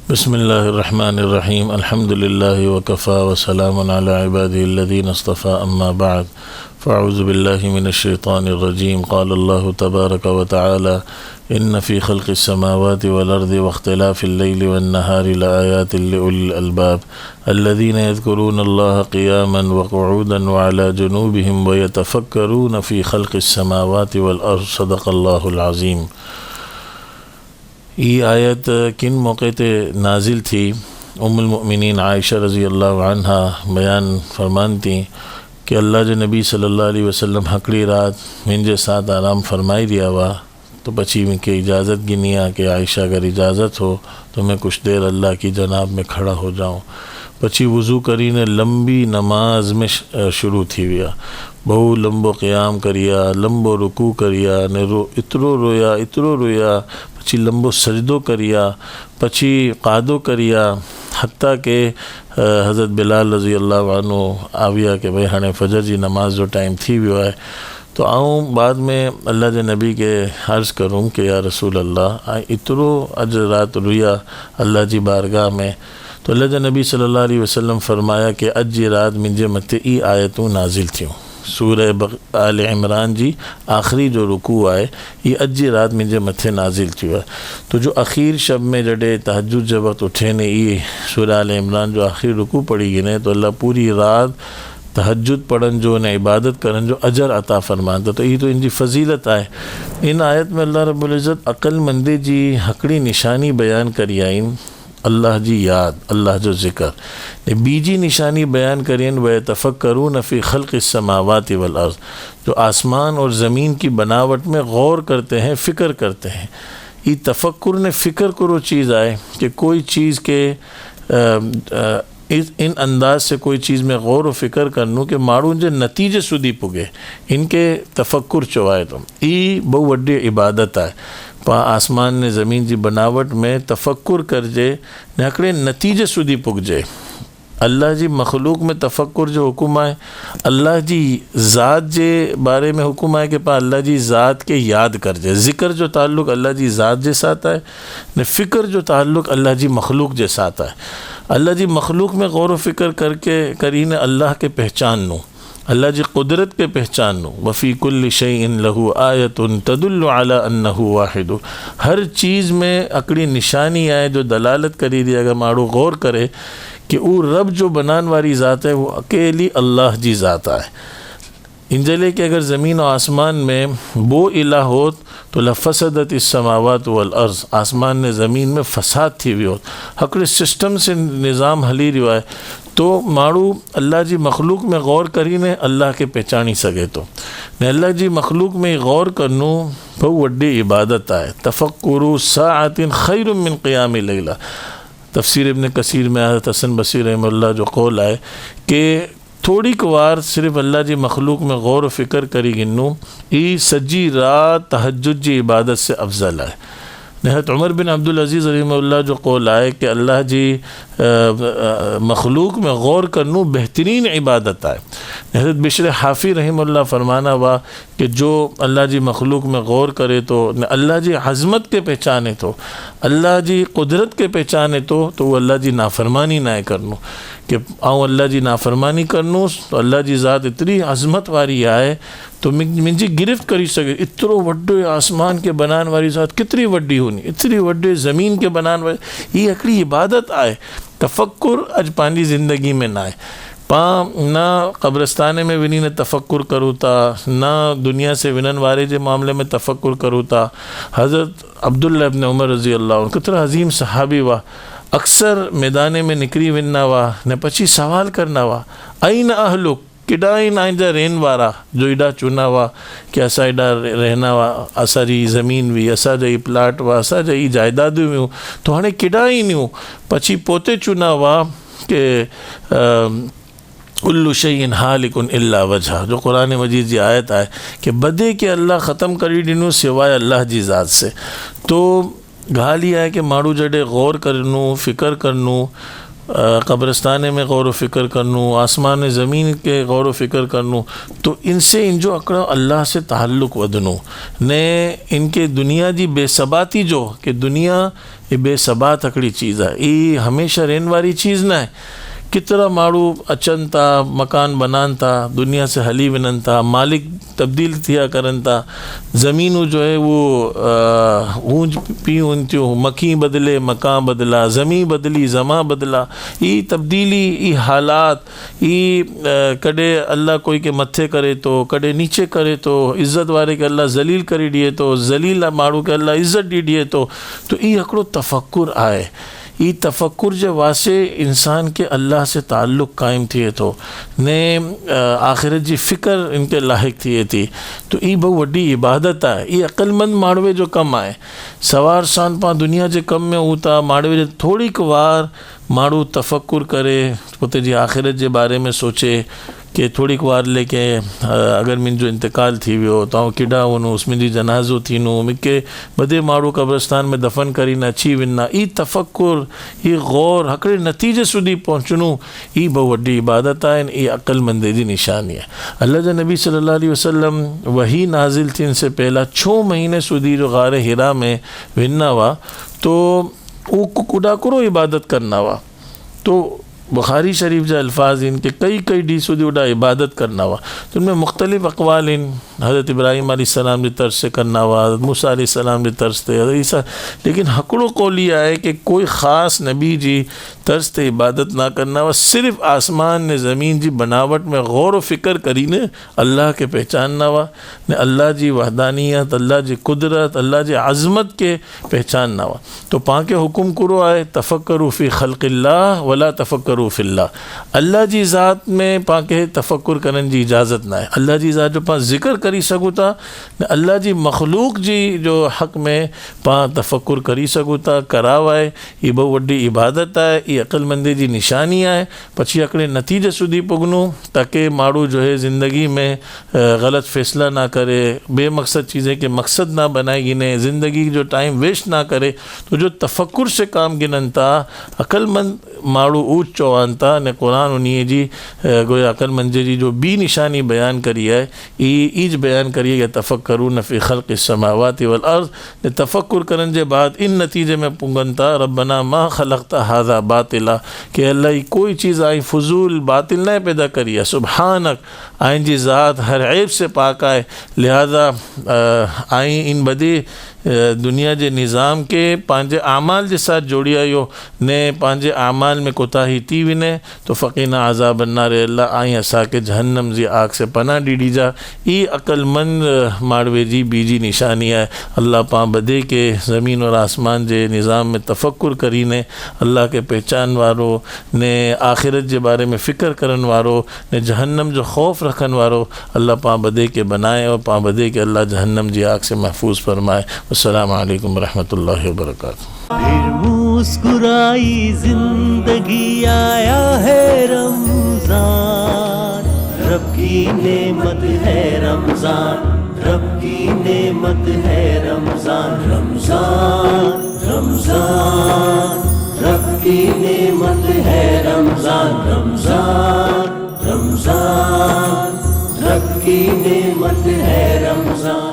बिस्मिल्लाहिर्रहमानिर्रहीम अल्हम्दुलिल्लाहि वकफ़ा वसलामुन अला इबादिहिल्लज़ीना इस्तफ़ा अम्मा बअद फ़अऊज़ु बिल्लाहि मिनश्शैतानिर्रजीम क़ाल अल्लाहु तबारक व तआला इन्न फ़ी ख़ल्क़िस समावाति वल अर्दि वख्तिलाफ़िल लैलि वन नहारि लआयातिन लिउलिल अलबाब अल्लज़ीना यज़्कुरूनल्लाहा क़ियामन व क़ुऊदन व अला जुनूबिहिम व यतफ़क्करून फ़ी ख़ल्क़िस समावाति वल अर्ज़ सदक़ल्लाहुल अज़ीम। ये आयत किन मौके ते नाजिल थी? उम्मुल मोमिनीन आयशा रज़ी अल्लाह अन्हा बयान फरमान थी कि अल्लाह जो नबी सल्लल्लाहु अलैहि वसल्लम हकड़ी रात मुंहिंजे साथ आराम फरमाई दिया हुआ तो पची मूंखे इजाज़त गिनी आहे कि आयशा अगर इजाज़त हो तो मैं कुछ देर अल्लाह की जनाब में खड़ा हो जाऊँ। पची वज़ू करीने लंबी नमाज में शुरू थी विया, बहु लंबो क़याम करिया, लंबो रुकू करिया ने इतरो रोया पची लंबो सजदो करिया, पची क़ादो करिया, हत्ता के हज़रत बिलाल रज़ी अल्लाह अन्हु आविया कि भाई हाणे फ़जर जी नमाज जो टाइम थी वियो है। तो आऊँ बाद में अल्लाह जे नबी के अर्ज़ करूँ कि या रसूल अल्लाह इतरो अज रात रुया अल्लाह जी बारगाह में। तो अल्लाह जे नबी सल्लल्लाहु अलैहि वसल्लम फरमाया कि अज जी रात मुंहिंजे मथे ई आयतूं नाज़िल थियूं। सूरह आल इमरान जी आख़िरी जो रुकू आहे ये अज जी रात मुंहिंजे मथे नाज़िल थियो आहे। तो जो आख़िर शब में जॾहिं तहज्जुद जे वक़्तु उठे ने ये सूरह आल इमरान जो आख़िरी रुकू पढ़ी गिने तो अल्लाह पूरी रात तहज्जुद पढ़न जो ने इबादत करन जो अजर अता फरमांदा। तो ये तो इनकी फ़जीलत आहे। इन आयत में अल्लाह रब्बुल इज़्ज़त अक़लमंदी जी हकड़ी निशानी बयान करी आइन, अल्लाह जी याद, अल्लाह जो ज़िक्र ने बीजी निशानी बयान करें व तफ़क्करून फ़ी ख़ल्क़िस समावाति वल अर्ज़, जो आसमान और ज़मीन की बनावट में गौर करते हैं, फ़िक्र करते हैं। ये तफ़क्कुर ने फ़िक्र करो चीज़ आए कि कोई चीज़ के इन अंदाज से कोई चीज़ में गौर व फ़िक्र करनू कि माण्हू जे नतीजे सुधी पुगे, इनके तफ़क्कुर चवाए तो ई बहु वड्डी इबादत है। पा आसमान ने ज़मीन जी बनावट में तफ़क्कुर करजे ने हिकिड़े नतीजे सुधी पुगजे। अल्लाह जी मखलूक में तफ़क्कुर जो हुकुम है, अल्लाह जी ज़ात जे बारे में हुकुम है कि पा अल्लाह जी ज़ात के याद करजे। ज़िक्र जो ताल्लुक़ अल्लाह जी ज़ात जे साथ है ने फ़िक्र जो ताल्लुक़ अल्लाह जी मखलूक जे साथ है। अल्लाह जी मखलूक में गौर व फ़िक्र करके करीने अल्लाह के पहचानू, अल्लाह जी कुदरत के पहचानू। वफ़ी कुल्लि शैइन लहू आयतुन तदुल्लु अला अन्नहु वाहिदु, हर चीज़ में अकड़ी निशानी आए जो दलालत करी दी अगर माण्हू गौर करे कि वो रब जो बनान वारी ज़ात है वो अकेली अल्लाह जी ज़ात है। इंजले के अगर ज़मीन और आसमान में वो इला होत तो लफ़सदत इस समावात वल अर्ज़, आसमान ने ज़मीन में फ़साद थी वियो, हकड़े सिस्टम से निज़ाम हली रहियो आहे। तो माण्हू अल्लाह जी मखलूक में गौर करीने अल्लाह के पहचानी सके तो ने अल्लाह जी मखलूक में गौर करनू बहु वड्डी इबादत आहे। तफ़क्कुरु साअतिन खैरुम मिन क़ियामि लैला, तफ़सीर इब्न कसीर में हज़रत हसन बसरी रहमतुल्लाह जो कौल है कि थोड़ी वार सिर्फ़ अल्लाह जी मखलूक में गौर व फ़िक्र करी गिनू ई सजी रात तहज्जुद जी इबादत से अफजल है। हज़रत उमर बिन अब्दुल अज़ीज़ रहमतुल्लाह जो कौल आए कि अल्लाह जी मखलूक में गौर करनू बेहतरीन इबादत है। हज़रत बिश्र हाफ़ी रहमतुल्लाह फरमाना हुआ कि जो अल्लाह जी मखलूक में गौर करे तो अल्लाह जी अज़मत के पहचाने तो, अल्लाह जी कुदरत के पहचाने तो वो अल्लाह जी नाफरमानी ना करनू कि आऊँ अल्लाह जी नाफरमानी करनूस तो अल्लाह जी ज़ात इतनी अज़मत वारी आहे तो मुझी गिरफ़्त करी सके। इतरो वड्डो आसमान के बनान वारी ज़ात कितनी वड्डी होनी, इतनी वड्डे ज़मीन के बनान वारी, ये हिकिड़ी इबादत आहे। तफ़क्कुर अज पंहिंजी ज़िंदगी में ना आहे। पा ना क़ब्रस्तान में वञी ने तफ़क्कुर करूँ था, ना दुनिया से विनन वारे जे मामले में तफ़क्कुर करूँ था। हज़रत अब्दुल्लाह इब्न उमर रज़ी अल्लाह अन्हु केतिरा अज़ीम सहाबी हुआ, अक्सर मैदान में निकरी वञा हुआ ने पची सवाल करना हुआ आइन अहलुक, केॾा ई नाइंजा रहन वारा जो एॾा चुना हुआ कि असां एॾा रहना हुआ, असांजी ज़मीन हुई, असांजा ई प्लाट हुआ, असांजा ई जायदादूं हुयूं, तो हाणे केॾा ई न्यू पची पोते चुना हुआ कि कुल्लु शैइन हालिकुन इल्ला वजह, जो कुरान मजीद जी आयत है कि बदे के अल्लाह ख़त्म करी ॾिनो सिवाय अल्लाह जी ज़ात से। तो ॻाल्हि इहा आहे कि माण्हू जॾहिं गौर करनू फ़िक्र करनू क़ब्रस्तान में गौर व फ़िक्र करनूँ, आसमान ज़मीन के गौर व फ़िक्र करनूँ, तो इनसे इन जो अकड़ा अल्लाह से ताल्लुक़ वदनूँ ने इनके दुनिया जी बेसबाती जो कि दुनिया ये बेसबात अकड़ी चीज़ है, ये हमेशा रहने वाली चीज़ ना है। कितरा माण्हू अचन था, मकान बनान था, दुनिया से हली वञनि था, मालिक तब्दील थिया करनि था, ज़मीनूं जो है वो ऊंच पी ऊंचियूं, मखी बदले मकान बदला, ज़मी बदली ज़मा बदला। ई तब्दीली, ई हालात, ई कॾहिं अल्लाह कोई के मथे करे तो, कॾहिं नीचे करे तो, इज़्ज़त वारे के अल्लाह ज़लील करे ॾिए तो, ज़लील माण्हू के अल्लाह इज़्ज़त ॾिए तो ई हिकिड़ो तफ़क्कुर आहे। ई तफ़क्कुर जे वासे इंसान के अल्लाह से ताल्लुक़ क़ाइम थिए थो ने आख़िरत जी फ़िक्र इनके लाहिक़ थिए थी। तो ई बहु वॾी इबादत आहे, ई अक़लमंद माण्हूअ जो कमु आहे। सवार सान पाण दुनिया जे कम में हूं था, माण्हूअ जे थोड़ीक वार माण्हू तफ़क्कुर करे उते जी आख़िरत जे बारे में सोचे कि थोड़ीक वार लेके अगर मुंहिंजो इंतकाल थी वियो त आउं केॾांहुं वञुसि, मुंहिंजी जनाज़ो थींदो, मूंखे बधे माण्हू क़ब्रस्तान में दफ़न करी न अची वञा। ई तफ़क्कुर, ई गौर, हिकिड़े नतीजे सुधी पहुचणो, ई बहु वॾी इबादत आहे, ई अक़लमंदी जी निशानी आहे। अल्लाह जा नबी सल्लल्लाहु अलैहि वसल्लम वही नाज़िल थियण से पहला 6 महीने सुधी जो गार हिरा में वेंदा हुआ तो वो कुड़ाकुड़ो इबादत करना हुआ। तो बुखारी शरीफ जा अल्फाज इनके कई ॾींहं सुधी उॾा इबादत करना हुआ। तो उनमें मुख़्तलिफ़ अक़वाल इन हज़रत इब्राहिम अलैहिस्सलाम जे तर्स से करना हुआ, हज़रत मूसा अलैहिस्सलाम जे तर्स ते, हज़रत ईसा, लेकिन हिकिड़ो कौल इहा आहे कि कोई ख़ासि नबी जी तर्स ते इबादत ना करना हुआ, सिर्फ़ आसमान ने ज़मीन जी बनावट में गौर व फ़िक्र करीने अल्लाह के पहचानना हुआ ने अल्लाह जी वहदानियत, अल्लाह जी कुदरत, अल्लाह जी अज़मत के पहचानना हुआ। तो पाण खे हुकुम करो आहे तफ़क्कुरु फ़ी ख़ल्क़िल्लाह वला तफ़क्कुरु फिल्लाह। अल्लाह जी ज़ात में पाण खे तफ़क्कुर करण जी इजाज़त न आहे। अल्लाह जी ज़ात जो पाण ज़िक्र करी सघूं था, अल्लाह जी मख़लूक़ जी जो हक़ में पाण तफ़क्कुर करी सघूं था, कराव आहे। ही बहु वॾी इबादत आहे, ही अक़लमंदी जी निशानी आहे। पछी हिकिड़े नतीजे सुधी पुगनूं ताकि माण्हू जो है ज़िंदगी में ग़लत फ़ैसला ना करे, बेमकसद चीज़ें के मकसद ना बनाए गिने, ज़िंदगी जो टाइम वेस्ट ना करे। तो जो तफ़क्कुर से काम गिननि था अक़लमंद माण्हू ऊच चवनि था ने क़ुरान उन्हीअ जी गोया अक़लमंदी जी जो ॿी निशानी बयानु करी आहे, ईज बयानु करी आहे तफ़क्कुरून फ़ी ख़ल्क़ि समावाति वल अर्ज़ ने तफ़क्कुर करण जे बाद इन नतीजे में पुगनि था रब्बना मा ख़लक़्त हाज़ा बातिला कि अल्लाह ही कोई चीज़ आई फुजूल बातिल न पैदा करी आहे, सुबहानक आइन जी ज़ात हर ऐब से पाक आहे, लिहाजा आई इन बदी दुनिया जे निज़ाम के पंहिंजे आमाल जे साथ जोड़ी आयो ने पंहिंजे आमाल में कोताही थी वञे तो फ़क़ीना अज़ाब अन्नार, अल्लाह आई असांखे जहन्नम जी आग से पनाह ॾींदी जा। ई अक़लमंद माण्हूअ जी बीजी निशानी आहे। अल्लाह पाण बदे के ज़मीन और आसमान जे निज़ाम में तफ़क्कुर करीने अल्लाह के पहचान वारो ने आख़िरत जे बारे में फ़िक्र करण वारो ने जहन्नम जो ख़ौफ़ रखण वारो अल्लाह पाण बदे के बनाए और पाण बदे के अल्लाह जहन्नम जी आग से महफूज फरमाए। अस्सलामु अलैकुम वरहमतुल्लाहि वबरकातुहू। फिर मुस्कुराई जिंदगी, आया है रमजान, रब की नेमत है रमजान, रब की नेमत है रमजान, रमजान रमजान रब की नेमत है रमजान, रमजान रमजान रब की नेमत है रमजान।